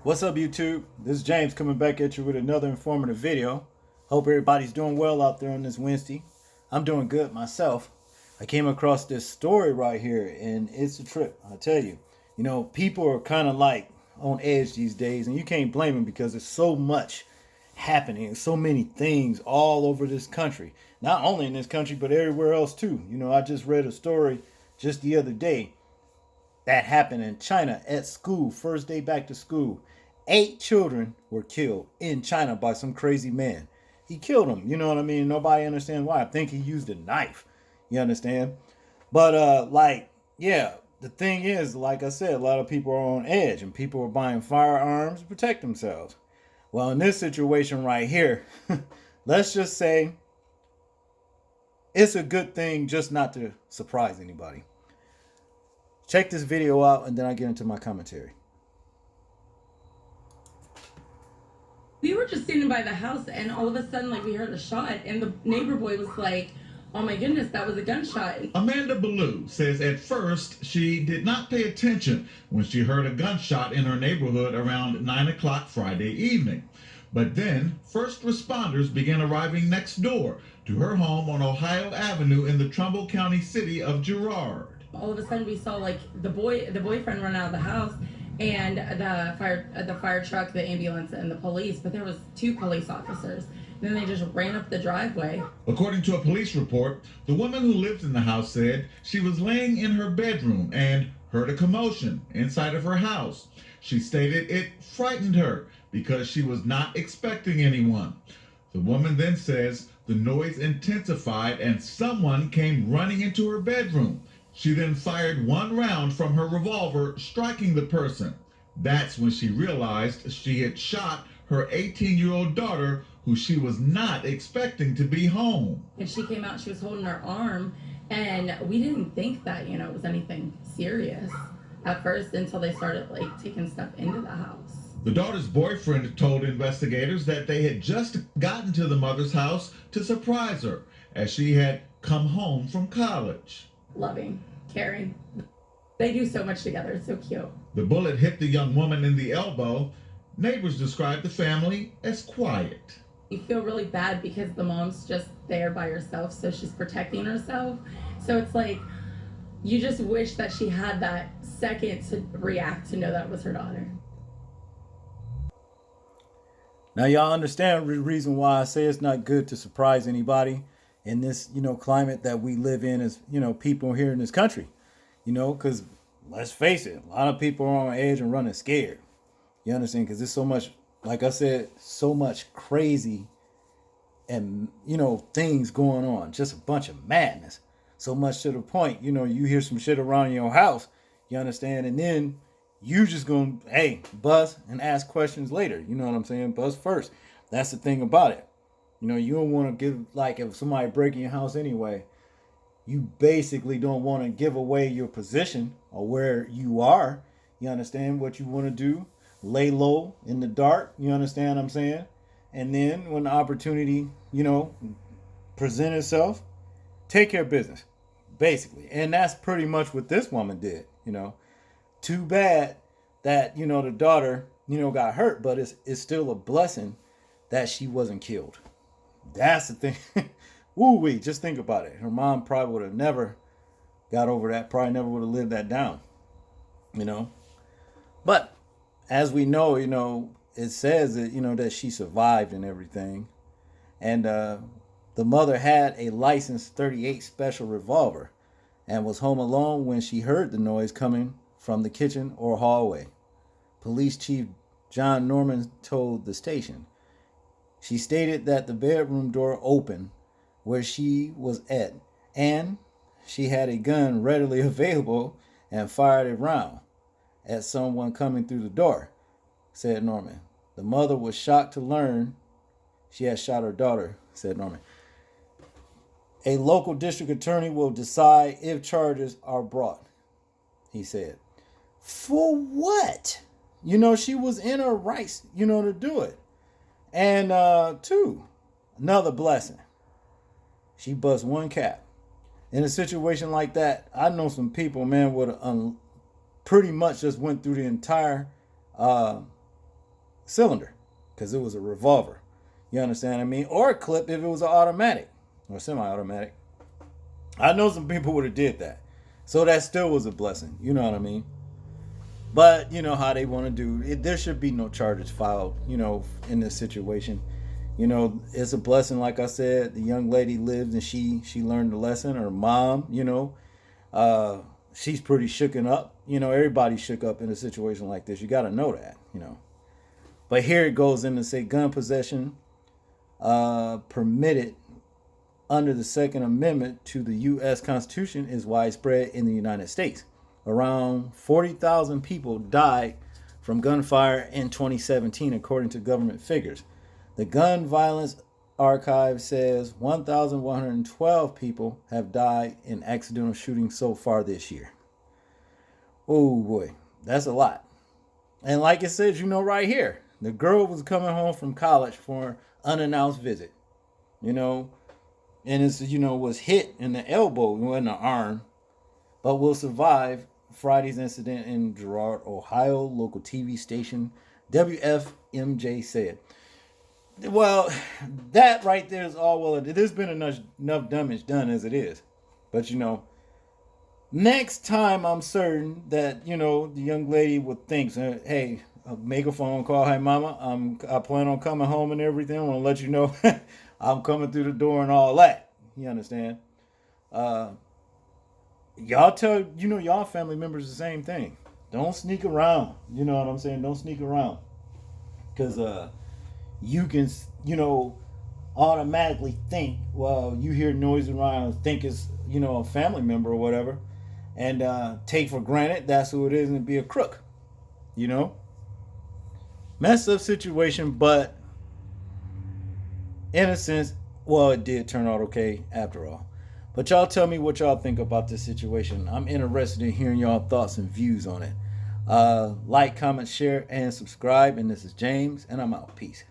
What's up, YouTube? This is James coming back at you with another informative video. Hope everybody's doing well out there on this Wednesday. I'm doing good myself. I came across this story right here, and it's a trip. I tell you, people are kind of like on edge these days, and you can't blame them because there's so much happening and so many things all over this country. Not only in this country, but everywhere else too. I just read a story just the other day that happened in China at school, first day back to school. 8 children were killed in China by some crazy man. He killed them, you know what I mean? Nobody understands why. I think he used a knife. You understand? But yeah, the thing is, like I said, a lot of people are on edge and people are buying firearms to protect themselves. Well, in this situation right here, let's just say it's a good thing just not to surprise anybody. Check this video out and then I get into my commentary. We were just standing by the house and all of a sudden we heard a shot and the neighbor boy was like, oh my goodness, that was a gunshot. Amanda Ballou says at first she did not pay attention when she heard a gunshot in her neighborhood around 9 o'clock Friday evening. But then first responders began arriving next door to her home on Ohio Avenue in the Trumbull County city of Girard. All of a sudden we saw the boyfriend run out of the house and the fire truck, the ambulance, and the police, but there was 2 police officers. Then they just ran up the driveway. According to a police report, the woman who lived in the house said she was laying in her bedroom and heard a commotion inside of her house. She stated it frightened her because she was not expecting anyone. The woman then says the noise intensified and someone came running into her bedroom. She then fired 1 round from her revolver, striking the person. That's when she realized she had shot her 18-year-old daughter, who she was not expecting to be home. And she came out, she was holding her arm, and we didn't think that, it was anything serious at first until they started taking stuff into the house. The daughter's boyfriend told investigators that they had just gotten to the mother's house to surprise her as she had come home from college. Loving, caring. They do so much together. It's so cute. The bullet hit the young woman in the elbow. Neighbors described the family as quiet. You feel really bad because the mom's just there by herself, so she's protecting herself. So it's you just wish that she had that second to react to know that was her daughter. Now y'all understand the reason why I say it's not good to surprise anybody in this, climate that we live in as, people here in this country. Because let's face it, a lot of people are on edge and running scared. You understand? Because there's so much, like I said, so much crazy and, things going on. Just a bunch of madness. So much to the point, you hear some shit around your house, you understand? And then you just gonna, hey, buzz and ask questions later. You know what I'm saying? Buzz first. That's the thing about it. You don't want to give, if somebody breaking your house anyway, you basically don't want to give away your position or where you are. You understand what you want to do? Lay low in the dark. You understand what I'm saying? And then when the opportunity, present itself, take care of business, basically. And that's pretty much what this woman did. Too bad that, the daughter, got hurt, but it's still a blessing that she wasn't killed. That's the thing. Woo-wee, just think about it. Her mom probably would have never got over that, probably never would have lived that down. But as we know, it says that, that she survived and everything. And the mother had a licensed .38 special revolver and was home alone when she heard the noise coming from the kitchen or hallway. Police Chief John Norman told the station. She stated that the bedroom door opened where she was at, and she had a gun readily available and fired a round at someone coming through the door, said Norman. The mother was shocked to learn she had shot her daughter, said Norman. A local district attorney will decide if charges are brought, he said. For what? She was in her rights, to do it. And 2, another blessing. She bust 1 cap. In a situation like that, I know some people, man, would have pretty much just went through the entire cylinder because it was a revolver. You understand what I mean? Or a clip if it was an automatic or semi-automatic. I know some people would have did that. So that still was a blessing. You know what I mean? But you know how they want to do it. There should be no charges filed, in this situation. It's a blessing, like I said. The young lady lived and she learned the lesson. Her mom, she's pretty shooken up. Everybody's shook up in a situation like this. You got to know that. But here it goes in to say gun possession permitted under the Second Amendment to the U.S. Constitution is widespread in the United States. Around 40,000 people died from gunfire in 2017, according to government figures. The Gun Violence Archive says 1,112 people have died in accidental shootings so far this year. Oh boy, that's a lot. And like it says, right here, the girl was coming home from college for an unannounced visit, and it's, was hit in the elbow, in the arm, but will survive Friday's incident in Girard, Ohio, local TV station WFMJ said. Well, that right there is all well. There's been enough damage done as it is. But, next time I'm certain that, the young lady would think, hey, I'll make a phone call. Hey, mama, I plan on coming home and everything. I want to let you know I'm coming through the door and all that. You understand? Y'all tell, y'all family members the same thing. Don't sneak around. You know what I'm saying? Don't sneak around. Because you can, automatically think, well, you hear noise around, think it's, a family member or whatever, and take for granted that's who it is and be a crook. Messed up situation, but in a sense, well, it did turn out okay after all. But y'all tell me what y'all think about this situation. I'm interested in hearing y'all thoughts and views on it. Like, comment, share, and subscribe. And this is James, and I'm out. Peace.